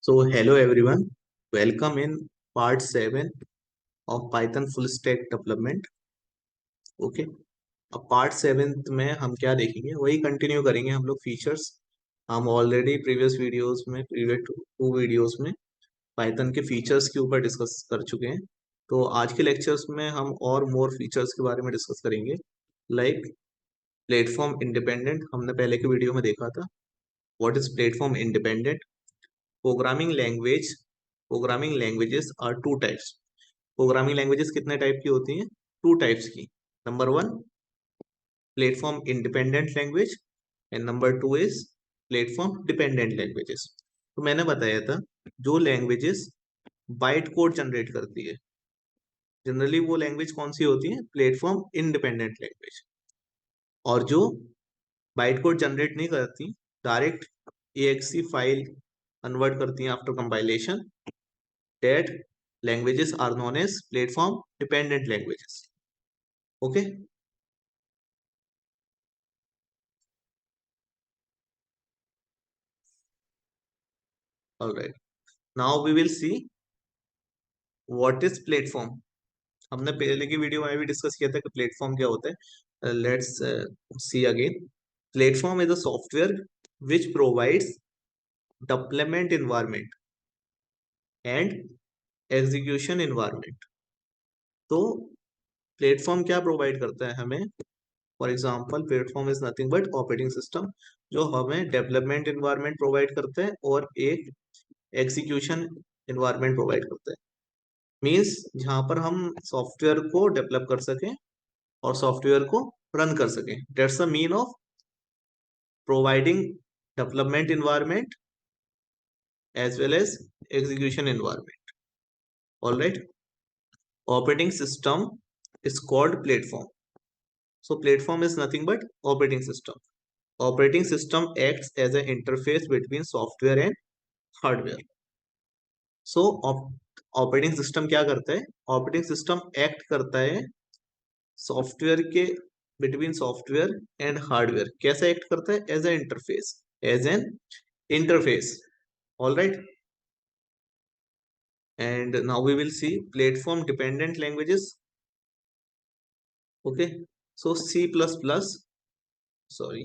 So hello everyone, welcome in part 7 of Python full stack development. Okay, अब part 7 में हम क्या देखेंगे, वही कंटिन्यू करेंगे हम लोग फीचर्स। हम ऑलरेडी प्रीवियस वीडियोस में, प्रीवियस टू वीडियोस में पाइथन के फीचर्स के ऊपर डिस्कस कर चुके हैं। तो आज के लेक्चर्स में हम और मोर फीचर्स के बारे में डिस्कस करेंगे, लाइक प्लेटफॉर्म इंडिपेंडेंट। हमने पहले के वीडियो में देखा था what is platform independent. Programming language, programming languages are two types. Programming languages कितने टाइप की होती हैं? टू टाइप्स की। Number one, platform independent language, and number two is platform dependent languages. तो मैंने बताया था जो लैंग्वेजेस बाइट कोड जनरेट करती है, जनरली वो लैंग्वेज कौन सी होती है? Platform independent language. और जो बाइट कोड जनरेट नहीं करती, डायरेक्ट EXE फाइल कन्वर्ट करती हैं after compilation, that languages are known as platform dependent languages. Okay, all right, now we will see what is platform. हमने पहले की वीडियो में भी डिस्कस किया था कि प्लेटफॉर्म क्या होता है। Let's see again. Platform is a software which provides deployment environment and execution environment. तो प्लेटफॉर्म क्या प्रोवाइड करता है हमें? For example, platform is nothing but operating system, जो हमें डेवलपमेंट इन्वायरमेंट प्रोवाइड करता है और एक एग्जीक्यूशन इन्वायरमेंट प्रोवाइड करता है। मीन्स जहां पर हम सॉफ्टवेयर को डेवलप कर सकें और सॉफ्टवेयर को रन कर सकें। That's the mean of providing development environment as well as execution environment. Alright, operating system is called platform. So platform is nothing but operating system. Operating system acts as an interface between software and hardware. So operating system क्या करता है? Operating system act करता है software के, between software and hardware. कैसे act करता है? As an interface, as an interface. All right, and now we will see platform dependent languages. Okay, so C plus plus, sorry,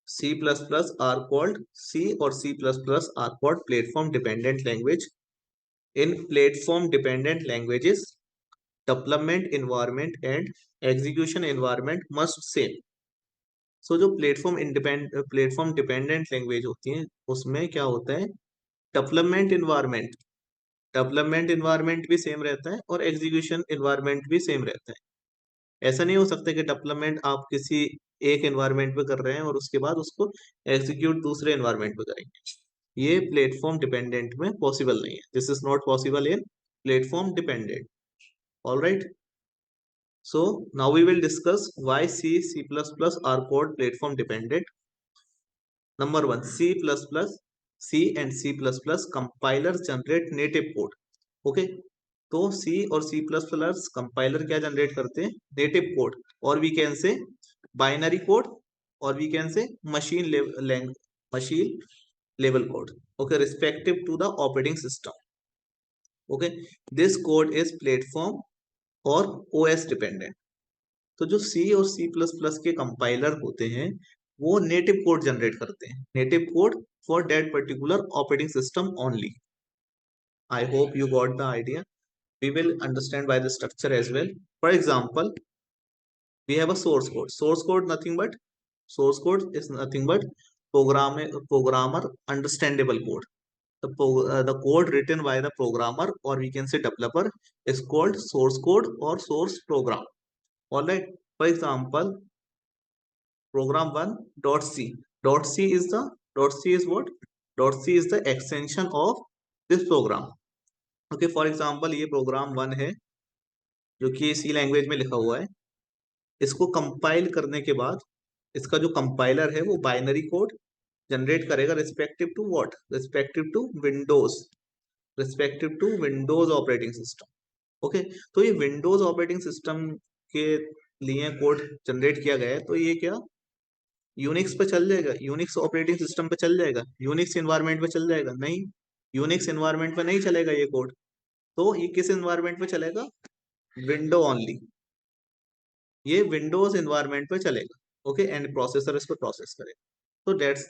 C++ are called C or C++ are called platform dependent language. In platform dependent languages, development environment and execution environment must same. So जो platform dependent language होती है उसमें क्या होता है? Development environment भी same रहता है और एग्जीक्यूशन इन्वायरमेंट भी सेम रहता है। ऐसा नहीं हो सकता कि डेवलपमेंट आप किसी एक एनवायरमेंट पे कर रहे हैं और उसके बाद उसको एग्जीक्यूट दूसरे एनवायरमेंट पे करेंगे। ये प्लेटफॉर्म डिपेंडेंट में पॉसिबल नहीं है। This is not possible in platform dependent. All right, so now we will discuss why C++ are called platform dependent. Number one, C and C++ compilers generate native code. Okay, तो C और C++ compiler क्या generate करते हैं? Native code, और we can say binary code, और we can say machine level code, okay, respective to the operating system. Okay, this code is platform or OS dependent. तो जो C और C++ के compiler होते हैं वो नेटिव कोड जनरेट करते हैं, native code for that particular operating system only. I hope you got the idea. We will understand by the structure as well. For example, we have a source code. Source code is nothing but programmer understandable code. The code written by the programmer, or we can say developer, is called source code or source program. All right, for example, program 1 dot c. Dot c is what? Dot c is the extension of this program. Okay, for example, ये program 1 है जो कि C language में लिखा हुआ है। इसको compile करने के बाद इसका जो कंपाइलर है वो बाइनरी कोड जनरेट करेगा respective to what? Respective to Windows operating system. Okay, तो ये विंडोज ऑपरेटिंग सिस्टम के लिए कोड जनरेट किया गया है। तो ये क्या, यूनिक्स पे चल जाएगा, यूनिक्स ऑपरेटिंग सिस्टम पे चल जाएगा, यूनिक्स एनवायरनमेंट पे चल जाएगा? नहीं, यूनिक्स एनवायरनमेंट पे नहीं चलेगा ये कोड। तो ये किस एनवायरनमेंट पे चलेगा? विंडो ओनली, ये विंडोज एनवायरनमेंट पे चलेगा। ओके, एंड प्रोसेसर इसको प्रोसेस करेगा। तो that's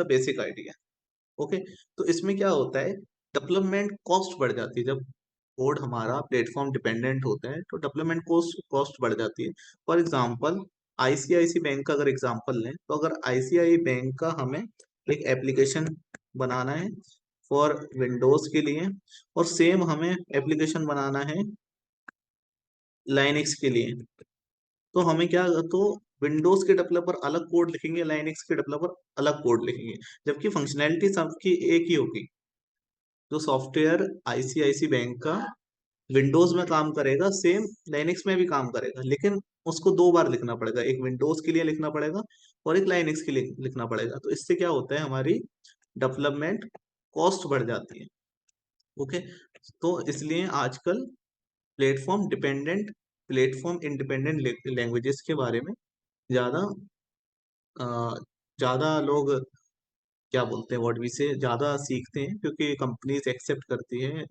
the basic idea. Okay, तो इसमें क्या होता है, डेवलपमेंट कॉस्ट बढ़ जाती है। जब कोड हमारा प्लेटफॉर्म डिपेंडेंट होता है तो डेवलपमेंट कॉस्ट कॉस्ट बढ़ जाती है। फॉर एग्जांपल, आईसीआईसी बैंक का अगर एग्जांपल लें, तो अगर आईसीआई बैंक का हमें एक एप्लीकेशन बनाना है फॉर विंडोज के लिए, और सेम हमें एप्लीकेशन बनाना है लाइनक्स के लिए, तो हमें क्या, तो विंडोज के डेवलपर अलग कोड लिखेंगे, लाइनक्स के डेवलपर अलग कोड लिखेंगे, जबकि फंक्शनैलिटी सबकी एक ही होगी। जो सॉफ्टवेयर आईसीआईसी बैंक का विंडोज में काम करेगा, सेम लाइनक्स में भी काम करेगा, लेकिन उसको दो बार लिखना पड़ेगा, एक विंडोज के लिए लिखना पड़ेगा और एक लाइनक्स के लिए लिखना पड़ेगा। तो इससे क्या होता है, हमारी डेवलपमेंट कॉस्ट बढ़ जाती है। ओके, तो इसलिए आजकल प्लेटफॉर्म इंडिपेंडेंट लैंग्वेजेस के बारे में ज्यादा अ, ज्यादा लोग क्या बोलते हैं, व्हाट वी से, ज्यादा सीखते हैं, क्योंकि कंपनीज एक्सेप्ट करती हैं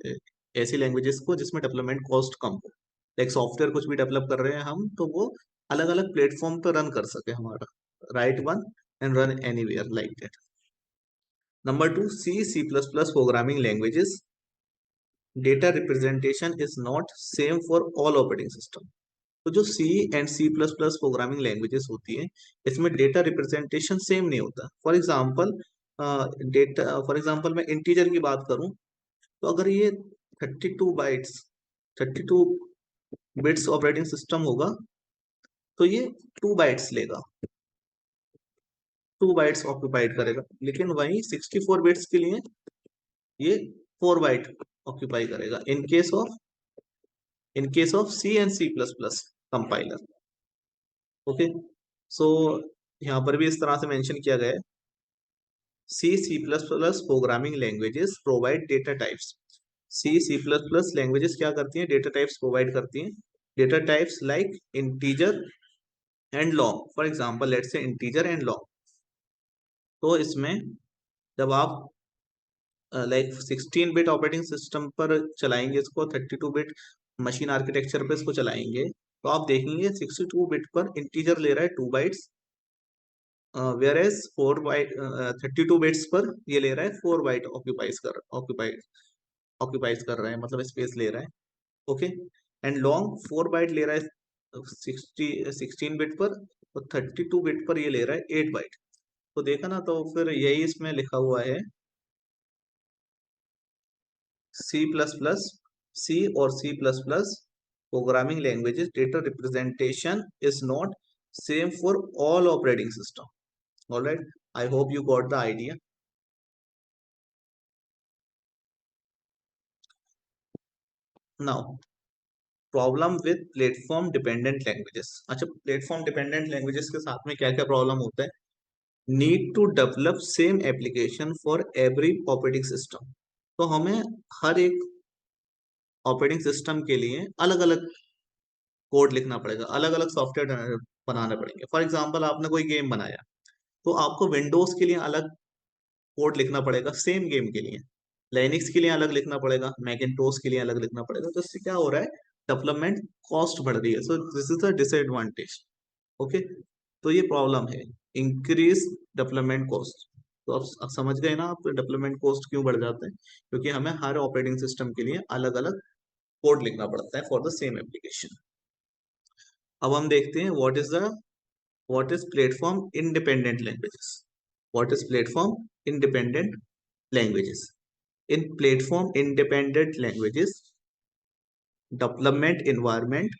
ऐसी लैंग्वेजेस को जिसमें डेवलपमेंट कॉस्ट कम हो। लाइक सॉफ्टवेयर कुछ भी डेवलप कर रहे हैं हम, तो वो अलग अलग प्लेटफॉर्म पर रन कर सके हमारा, write once and run anywhere like that. Number two, C plus plus programming languages, data representation is not same for all operating system. तो जो C and C plus plus programming languages होती हैं, इसमें data representation same नहीं होता। For example मैं integer की बात करूं, तो अगर ये 32 बाइट्स 32 बिट्स ऑपरेटिंग सिस्टम होगा, तो ये 2 बाइट्स लेगा, 2 बाइट्स ऑक्यूपाइड करेगा। लेकिन वहीं 64 बिट्स के लिए ये 4 बाइट ऑक्यूपाई करेगा, in case of C and C plus plus compiler. Okay, so यहाँ पर भी इस तरह से मेंशन किया गया है, C plus plus programming languages provide data types. C plus plus languages क्या करती हैं, डेटा टाइप्स प्रोवाइड करती हैं। Data types like integer and long, for example let's say integer and long. तो इसमें जब आप लाइक 16 बिट ऑपरेटिंग सिस्टम पर चलाएंगे इसको, 32 बिट मशीन आर्किटेक्चर पर इसको चलाएंगे, तो आप देखेंगे 62 बिट पर इंटीजर ले रहा है 2 bytes, whereas 4 byte 32 bits पर ये ले रहा है 4 बाइट ऑक्यूपाइज कर रहा है, मतलब स्पेस ले रहा है। ओके, एंड लॉन्ग 4 बाइट ले रहा है 16 बिट पर, और 32 बिट पर ये ले रहा है 8 बाइट। तो देखा ना, तो फिर यही इसमें लिखा हुआ है, सी प्लस प्लस सी और C plus plus programming languages data representation is not same for all operating system. Alright, I hope you got the idea. Now, problem with platform dependent languages. अच्छा, platform dependent languages के साथ में क्या क्या problem होता है? Need to develop same application for every operating system. तो हमें हर एक ऑपरेटिंग सिस्टम के लिए अलग अलग कोड लिखना पड़ेगा, अलग अलग सॉफ्टवेयर बनाने पड़ेंगे। फॉर एग्जाम्पल, आपने कोई गेम बनाया, तो आपको विंडोज के लिए अलग कोड लिखना पड़ेगा सेम गेम के लिए, लाइनिक्स के लिए अलग लिखना पड़ेगा, मैकिन्टोश के लिए अलग लिखना पड़ेगा। तो इससे क्या हो रहा है, डेवलपमेंट कॉस्ट बढ़ रही है। So this is a disadvantage. Okay, तो ये प्रॉब्लम है, इंक्रीज डेवलपमेंट कॉस्ट। तो आप समझ गए ना, आप डेवलपमेंट कॉस्ट क्यों बढ़ जाते हैं, क्योंकि हमें हर ऑपरेटिंग सिस्टम के लिए अलग अलग कोड लिखना पड़ता है फॉर द सेम एप्लीकेशन। अब हम देखते हैं what is platform independent languages. What is platform independent languages? In platform independent languages, development environment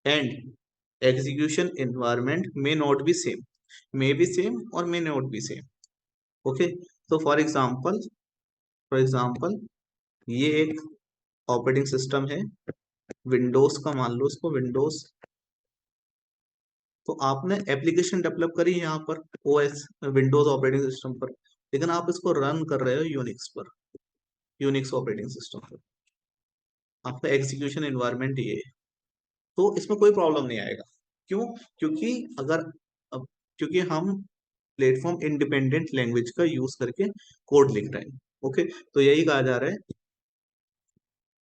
and execution environment may not be same, may be same or may not be same. Okay, so for example ये एक operating system है Windows का, मान लो इसको Windows. तो आपने application develop करी यहाँ पर ओएस विंडोज ऑपरेटिंग सिस्टम पर, लेकिन आप इसको रन कर रहे हो यूनिक्स पर, यूनिक्स ऑपरेटिंग सिस्टम पर। आपका एग्जीक्यूशन एनवायरनमेंट ये है, तो इसमें कोई प्रॉब्लम नहीं आएगा। क्यों? क्योंकि अगर अब क्योंकि हम प्लेटफॉर्म इंडिपेंडेंट लैंग्वेज का यूज करके कोड लिख रहे हैं। ओके, तो यही कहा जा रहा है,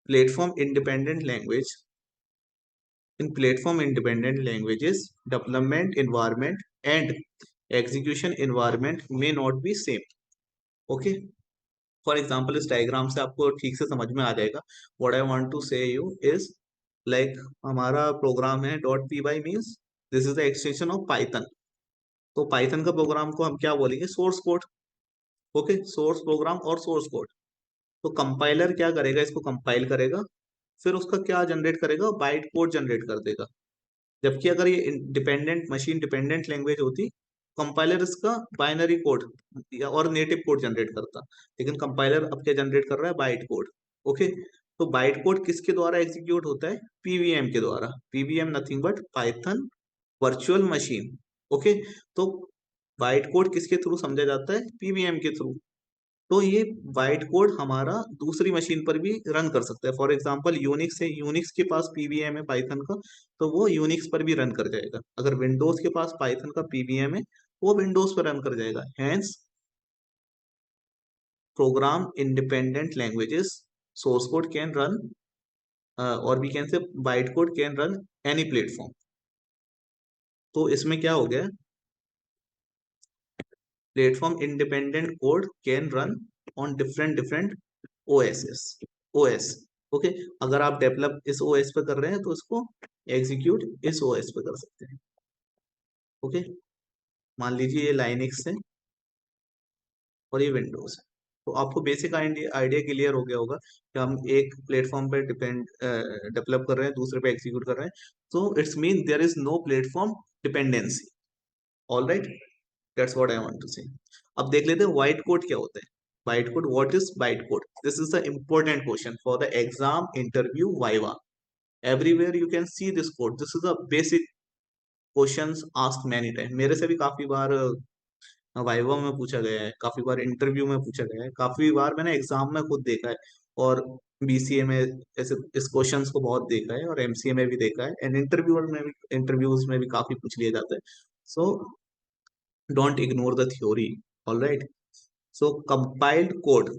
platform independent language, in platform independent languages development environment and execution environment may not be same। Okay, for example इस डायग्राम से आपको ठीक से समझ में आ जाएगा। What I want to say you is like, हमारा प्रोग्राम है dot P Y, means this is the extension of Python. तो पाइथन का प्रोग्राम को हम क्या बोलेंगे, source code. Okay, source program और सोर्स कोड। तो कंपाइलर क्या करेगा, इसको कंपाइल करेगा, फिर उसका क्या जनरेट करेगा, बाइट कोड जनरेट कर देगा। जबकि अगर ये डिपेंडेंट मशीन डिपेंडेंट लैंग्वेज होती, कंपाइलर इसका बाइनरी कोड या और नेटिव कोड जनरेट करता, लेकिन कंपाइलर अब क्या जनरेट कर रहा है, बाइट कोड। ओके, तो बाइट कोड किसके द्वारा एग्जीक्यूट होता है, पीवीएम के द्वारा। PVM nothing but Python virtual machine. Okay, तो बाइट कोड किसके थ्रू समझा जाता है, पीवीएम के थ्रू। तो ये बाइट कोड हमारा दूसरी मशीन पर भी रन कर सकता है। फॉर एग्जांपल यूनिक्स है, यूनिक्स के पास पीवीएम है पाइथन का, तो वो यूनिक्स पर भी रन कर जाएगा। अगर विंडोज के पास पाइथन का पीवीएम है, वो विंडोज पर रन कर जाएगा। Hence program independent languages source code can run, और we can say byte code can run any platform. तो इसमें क्या हो गया, platform independent code can run on different different OSs OS. Okay, अगर आप डेवलप इस ओएस पे कर रहे हैं तो इसको एग्जीक्यूट इस ओएस पे कर सकते हैं। ओके, मान लीजिए ये लाइनक्स है और ये विंडोज है। तो आपको बेसिक आइडिया आइडिया क्लियर हो गया होगा कि हम एक प्लेटफॉर्म पे डिपेंड डेवलप कर रहे हैं, दूसरे पे एग्जीक्यूट कर रहे हैं। तो it's mean there is no platform dependency. All right, that's what I want to say. अब देख लेते हैं वाइट कोड क्या होता है। Byte code, what is byte code, this is the important question for the exam interview viva. everywhere you can see this code, this is a basic questions asked many time, मेरे से भी काफी बार viva में पूछा गया है, काफी बार interview में पूछा गया है, काफी बार मैंने एग्जाम में खुद देखा है, और बीसीए में ऐसे इस क्वेश्चंस को बहुत देखा है, और एमसीए में भी देखा है, एंड इंटरव्यूज में भी काफी पूछ लिया जाता है। So don't ignore the theory. All right, so compiled code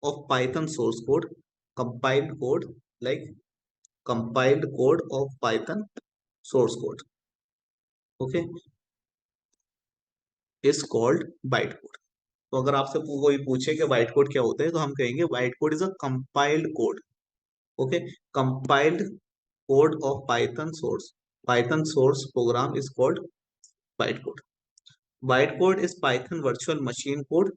of Python source code, compiled code, like compiled code of Python source code, okay, is called bytecode। तो अगर आपसे कोई पूछे कि बाइट कोड क्या होता है, तो हम कहेंगे bite code is a compiled code. Okay, compiled code of Python source program is called byte code. Bite code is Python virtual machine code.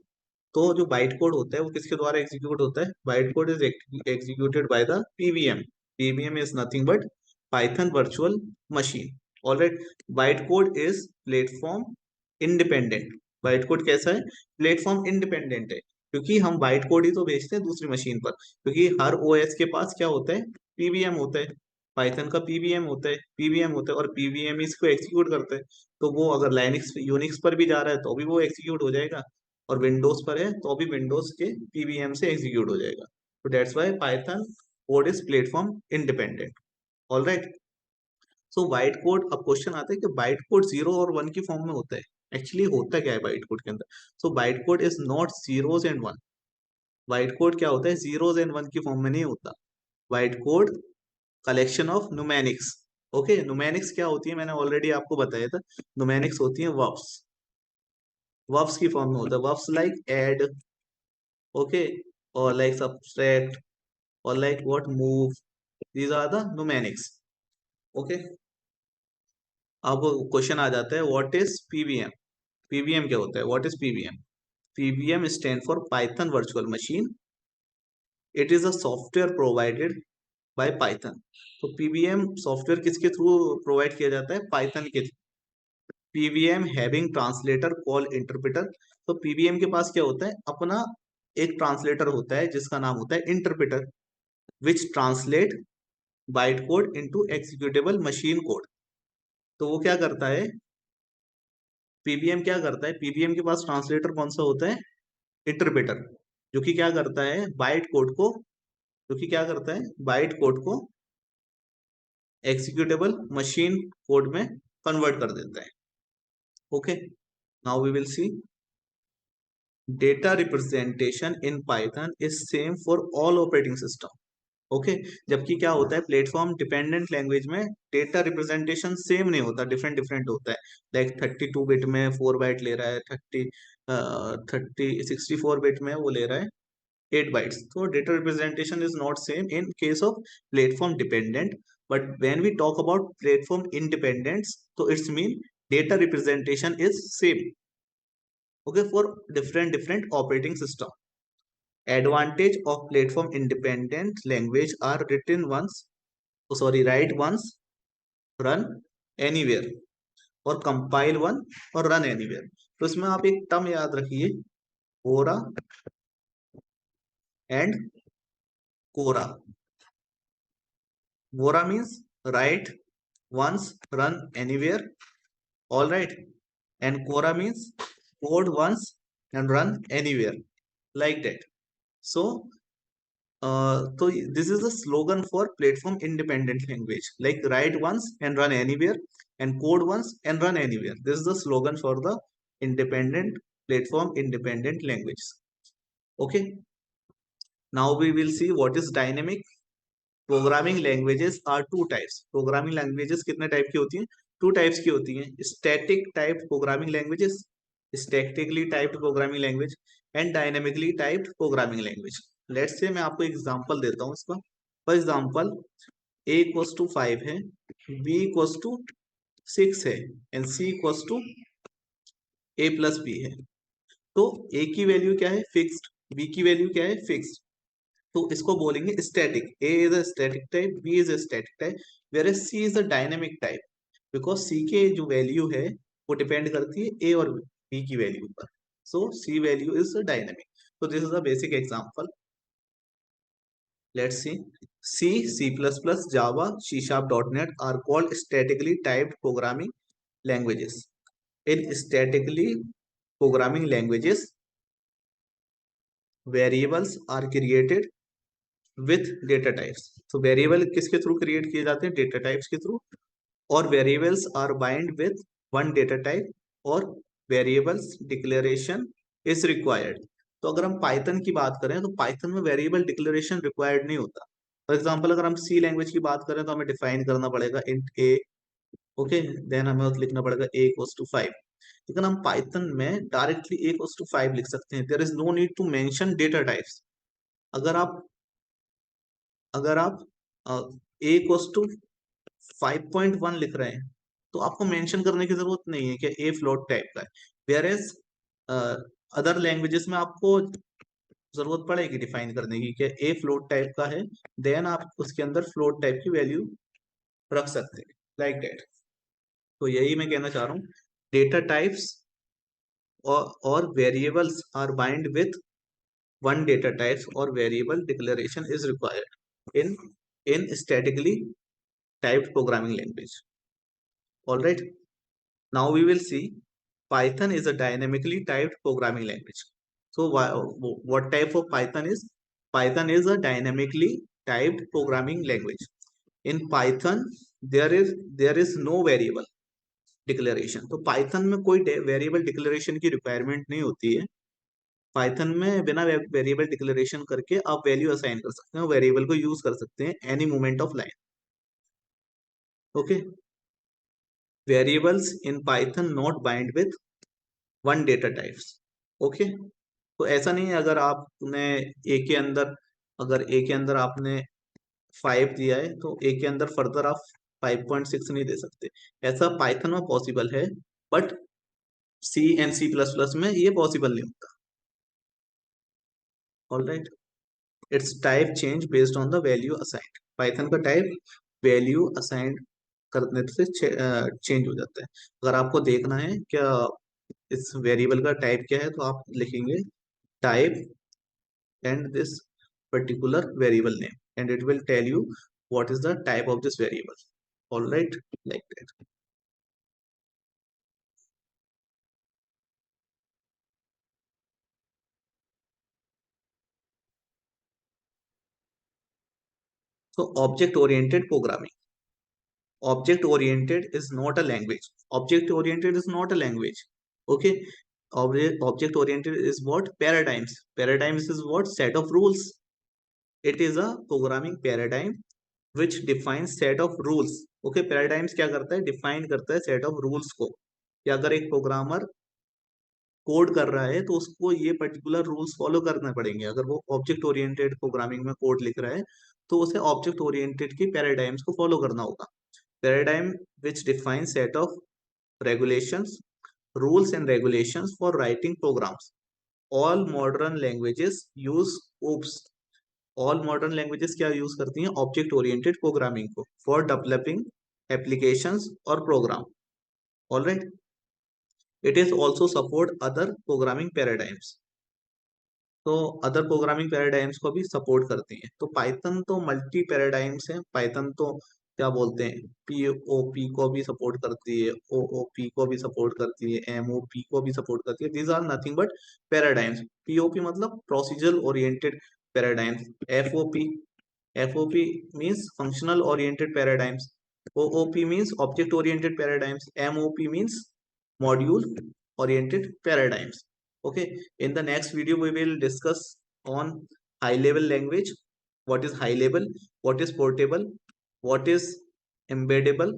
तो जो बाइट कोड होता है वो किसके द्वारा एग्जीक्यूट होता है, bite code is executed by the PVM. PVM is nothing but Python virtual machine. Alright, bite code is platform independent. Byte code कैसा है, प्लेटफॉर्म इंडिपेंडेंट है, क्योंकि हम बाइट कोड ही तो भेजते हैं दूसरी मशीन पर, क्योंकि हर ओएस के पास क्या होता है, पीवीएम होता है। पाइथन का पीवीएम होता है और पीवीएम इसको एग्जीक्यूट करता है। तो वो अगर लाइनक्स यूनिक्स पर भी जा रहा है तो भी वो एग्जीक्यूट हो जाएगा, और विंडोज पर है तो भी विंडोज के पीवीएम से एग्जीक्यूट हो जाएगा। तो that's why Python code is platform independent. All right, so byte code, अब क्वेश्चन आता है कि बाइट कोड 0 और 1 की फॉर्म में होता है। एक्चुअली होता क्या है बाइट कोड के अंदर, so byte code is not zeros and one. Byte code क्या होता है, जीरोज एंड वन की फॉर्म में नहीं होता। Byte code collection of numerics. Okay, numerics क्या होती है, मैंने ऑलरेडी आपको बताया था। न्यूमेरिक्स होती है वर्ब्स, वर्ब्स की फॉर्म में होता है। वर्ब्स लाइक ऐड, ओके, और लाइक सब्सट्रैक्ट, और like what, move, these are the numerics. Okay, अब क्वेश्चन आ जाता है व्हाट इज पीवीएम। पीवीएम क्या होता है, what is PVM. PVM stand for Python virtual machine. It is a software provided by Python. तो PVM software किसके through provide किया जाता है, पाइथन के। PVM having translator call interpreter. तो पीवीएम के पास क्या होता है, अपना एक ट्रांसलेटर होता है जिसका नाम होता है interpreter, which translate byte code into executable machine code. तो वो क्या करता है, पीवीएम क्या करता है, पीवीएम के पास ट्रांसलेटर कौन सा होता है, इंटरप्रेटर, जो कि क्या करता है, बाइट कोड को, जो कि क्या करता है, बाइट कोड को एग्जीक्यूटेबल मशीन कोड में कन्वर्ट कर देता है। Okay, now we will see data representation in Python is same for all operating system. Okay जबकि क्या होता है प्लेटफॉर्म डिपेंडेंट लैंग्वेज में डेटा रिप्रेजेंटेशन सेम नहीं होता, डिफरेंट डिफरेंट होता है। लाइक 32 बिट में 4 बाइट ले रहा है, 64 बिट में वो ले रहा है 8 बाइट्स। तो data representation is not same in case of platform dependent, but when we talk about platform independence तो it's mean data representation is same, okay, for different different operating system. Advantage of platform independent language are written once, oh sorry, write once, run anywhere, और compile one और run anywhere। तो इसमें आप एक term याद रखिए, कोरा and कोरा। वोरा means write once, run anywhere, all right, and Quora means code once and run anywhere, like that. So so this is the slogan for platform independent language, like write once and run anywhere and code once and run anywhere. This is the slogan for the independent platform independent languages. Okay, now we will see what is dynamic programming languages are two types. Programming languages कितने type की होती हैं? Two types की होती हैं, static type programming languages, statically typed programming language and dynamically typed programming language. Let's say मैं आपको example देता हूँ इसका। For example a equals to 5 है, b इक्वल्स टू 6 है and c equals to a plus b है। तो a की वैल्यू क्या है? फिक्स्ड। b की वैल्यू क्या है? फिक्स्ड। तो इसको बोलेंगे static. A is a static type, B is a static type, whereas C is a dynamic type, because C के जो वैल्यू है वो डिपेंड करती है ए और बी की वैल्यू पर। So C value is dynamic. so this is a basic example. Let's see. C, C++, Java, C Sharp, .NET are called statically typed programming languages. In statically programming languages, variables are created with data types. तो variable किसके through create किए जाते हैं? Data types के through. और variables are bind with one data type, और variables declaration is required. तो अगर हम पाइथन की बात करें तो पाइथन में वेरिएबल डिक्लेरेशन रिक्वायर्ड नहीं होता। फॉर एग्जांपल अगर हम सी लैंग्वेज की बात करें तो हमें डिफाइन करना पड़ेगा इंट ए, ओके, देन हमें लिखना पड़ेगा ए इक्वल्स टू 5। लेकिन हम पाइथन में डायरेक्टली ए इक्वल्स टू 5 लिख सकते हैं, there is no need to mention data types. अगर आप अगर आप ए इक्वल्स टू 5.1 लिख रहे हैं तो आपको मेंशन करने की जरूरत नहीं है कि ए फ्लोट टाइप का है। वेयर एज अदर लैंग्वेजेस में आपको जरूरत पड़ेगी डिफाइन करने की कि ए फ्लोट टाइप का है, देन आप उसके अंदर फ्लोट टाइप की वैल्यू रख सकते हैं, लाइक दैट। तो यही मैं कहना चाह रहा हूँ, डेटा टाइप्स और variables are bind with one data types or variable declaration is required in statically typed programming language. All right, now we will see Python is a dynamically typed programming language. So what type of Python is? Python is a dynamically typed programming language. In Python there is no variable declaration. तो Python में कोई variable declaration की requirement नहीं होती है। Python में बिना variable declaration करके आप वैल्यू असाइन कर सकते हैं, वेरिएबल को यूज कर सकते हैं any moment of line. Okay, variables in Python not bind with one data types. Okay, तो ऐसा नहीं है अगर आपने ए के अंदर अगर ए के अंदर आपने 5 दिया है तो ए के अंदर फर्दर आप 5.6 नहीं दे सकते। ऐसा पाइथन में पॉसिबल है, but C and C plus plus में ये पॉसिबल नहीं होता। All right, it's type change based on the value assigned. Python का टाइप वैल्यू असाइंड करने से चेंज हो जाता है। अगर आपको देखना है क्या इस वेरिएबल का टाइप क्या है तो आप लिखेंगे type and this particular variable name and it will tell you what is the type of this variable. All right, like that. So object oriented programming. Object oriented is not a language. Object oriented is not a language. Okay, object oriented is what? Paradigms. Paradigms is what? Set of rules. It is a programming paradigm which defines set of rules. Okay, paradigms क्या करता है? Define करता है set of rules को, कि अगर एक programmer code कर रहा है तो उसको ये पर्टिकुलर रूल्स फॉलो करने पड़ेंगे। अगर वो ऑब्जेक्ट ओरिएंटेड प्रोग्रामिंग में कोड लिख रहा है तो उसे ऑब्जेक्ट ओरिएंटेड की पैराडाइम्स को फॉलो करना होगा। Paradigm which define set of regulations, rules and regulations for writing programs. All modern languages use OOPS. All modern languages क्या यूज करती हैं? ऑब्जेक्ट ओरिएंटेड प्रोग्रामिंग को फॉर डेवलपिंग एप्लीकेशंस और program. Alright, it is also support other programming paradigms. तो other programming paradigms को भी support करती हैं। तो पाइथन तो मल्टी पैराडाइम्स है। पाइथन तो क्या बोलते हैं, पीओपी को भी सपोर्ट करती है, ओओपी को भी सपोर्ट करती है, एमओपी को भी सपोर्ट करती है। These are nothing but paradigms. POP मतलब procedure oriented paradigms. FOP, FOP means functional oriented paradigms. OOP means object oriented paradigms. MOP means module oriented paradigms. Okay, in the next video we will discuss on high level language. What is high level, what is portable, what is embeddable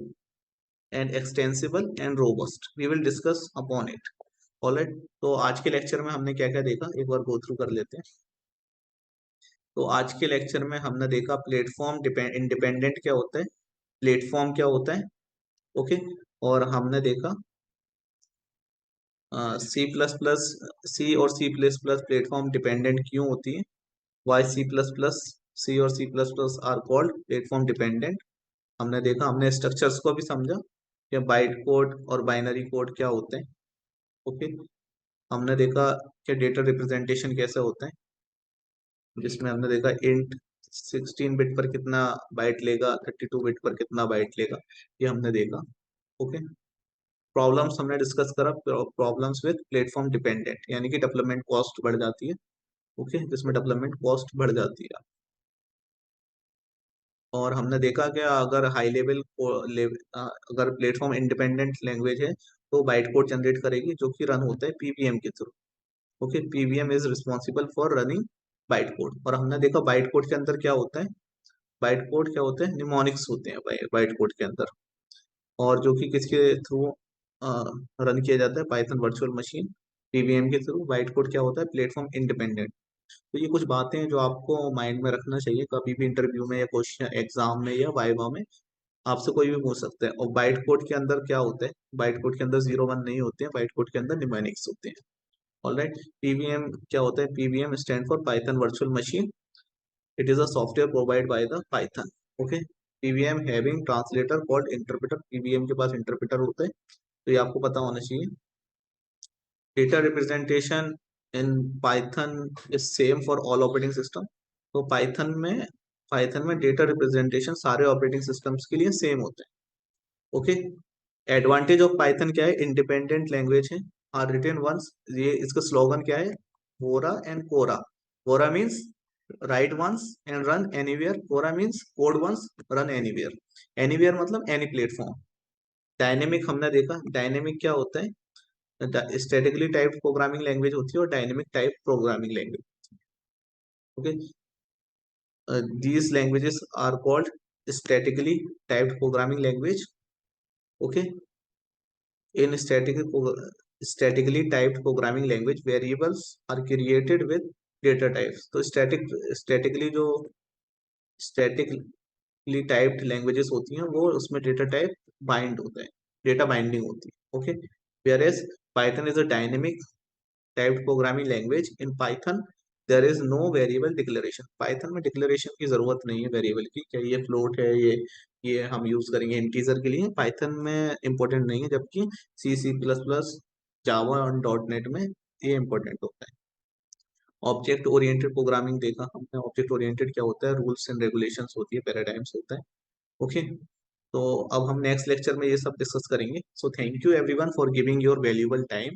and extensible and robust, we will discuss upon it. All right, तो आज के lecture में हमने क्या क्या देखा एक बार go through कर लेते हैं। तो आज के लेक्चर में हमने देखा प्लेटफॉर्म इंडिपेंडेंट क्या होता है, प्लेटफॉर्म क्या होता है। ओके, और हमने देखा सी प्लस प्लस, सी और C plus plus platform dependent क्यों होती है, why C plus plus, C और C plus plus are called platform dependent. हमने देखा, हमने स्ट्रक्चर्स को भी समझा कि बाइट कोड और बाइनरी कोड क्या होते हैं। ओके, हमने देखा कि डेटा रिप्रेजेंटेशन कैसे होता है, जिसमें हमने देखा इंट 16 बिट पर कितना बाइट लेगा, 32 बिट पर कितना बाइट लेगा, ये हमने देखा। ओके, प्रॉब्लम्स हमने डिस्कस करा, प्रॉब्लम्स विद प्लेटफॉर्म डिपेंडेंट, यानी कि डेवलपमेंट कॉस्ट बढ़ जाती है। ओके, जिसमें डेवलपमेंट कॉस्ट बढ़ जाती है। और हमने देखा कि अगर हाई लेवल अगर प्लेटफॉर्म इंडिपेंडेंट लैंग्वेज है तो बाइट कोड जनरेट करेगी जो कि रन होता है पीवीएम के through. Okay, PVM is responsible for running bite code. और हमने देखा बाइट कोड के अंदर क्या होता है, बाइट कोड क्या होते हैं, निमोनिक्स होते हैं बाइट कोड के अंदर, और जो कि किसके थ्रू रन किया जाता है, पाइथन वर्चुअल मशीन पीवीएम के थ्रू। बाइट कोड क्या होता है, प्लेटफॉर्म इंडिपेंडेंट। तो ये कुछ बातें हैं जो आपको माइंड में रखना चाहिए, कभी भी इंटरव्यू में या क्वेश्चन एग्जाम में या वाइवा में आपसे कोई भी पूछ सकता है। और बाइट कोड के अंदर क्या होता है, बाइट कोड के अंदर 0 1 नहीं होते हैं, बाइट कोड के अंदर निमोनिक्स होते हैं। ऑलराइट, पीवीएम क्या होता है, PVM stand for Python virtual machine. It is a software provide by the Python. Okay, PVM having translator called interpreter, PVM के पास इंटरप्रेटर होता है, तो ये आपको पता होना चाहिए। Data representation in Python is same for all operating system. तो पाइथन में डेटा रिप्रेजेंटेशन सारे ऑपरेटिंग सिस्टम्स के लिए सेम होते हैं। ओके, एडवांटेज ऑफ पाइथन क्या है, इंडिपेंडेंट लैंग्वेज है, आर रिटन वंस। ये इसका स्लोगन क्या है, वोरा एंड कोरा। वोरा means right once and run anywhere, Quora means code once run anywhere. Anywhere मतलब एनी प्लेटफॉर्म। डायनेमिक हमने देखा, डायनेमिक क्या होता है, स्टैटिकली टाइप्ड प्रोग्रामिंग लैंग्वेज होती है और dynamic type programming language. Okay, these languages are called statically typed programming language. Okay, in statically typed programming language variables are created with data types. तो statically जो statically typed languages होती हैं वो उसमें data type bind होता है, data binding होती है। Okay, whereas Python is a dynamic typed programming language. In Python there is no variable declaration. Python में डिक्लेरेशन की जरूरत नहीं है वेरिएबल की, क्या ये फ्लोट है, ये हम यूज करेंगे इंटीजर के लिए, पाइथन में इंपॉर्टेंट नहीं है, जबकि सी सी प्लस प्लस जावा और डॉट नेट में ये इंपॉर्टेंट होता है। ऑब्जेक्ट ओरिएंटेड प्रोग्रामिंग देखा हमने, ऑब्जेक्ट ओरिएंटेड क्या होता है, रूल्स एंड रेगुलेशंस होती है, पैराडाइम्स होता है। ओके, तो अब हम नेक्स्ट लेक्चर में ये सब डिस्कस करेंगे। So thank you everyone for giving your valuable time.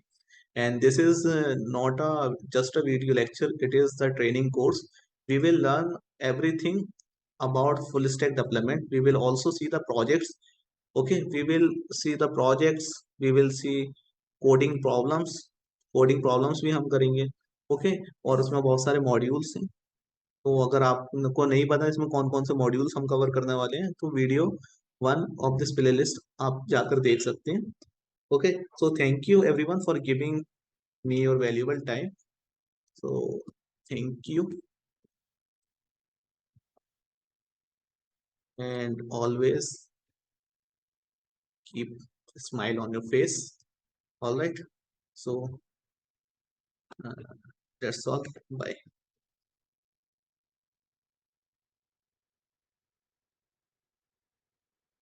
And this is not just a video lecture, it is the training course. We will learn everything about full stack development. We will also see the projects. Okay, we will see the projects, we will see coding problems भी हम करेंगे। Okay. और उसमें बहुत सारे modules हैं, तो अगर आपको नहीं पता इसमें कौन कौन से मॉड्यूल्स हम कवर करने वाले हैं, तो वीडियो 1 ऑफ दिस प्लेलिस्ट आप जाकर देख सकते हैं। Okay. So thank you everyone for giving me your valuable time. So thank you, and always keep a smile on your face. All right. So that's all. Bye.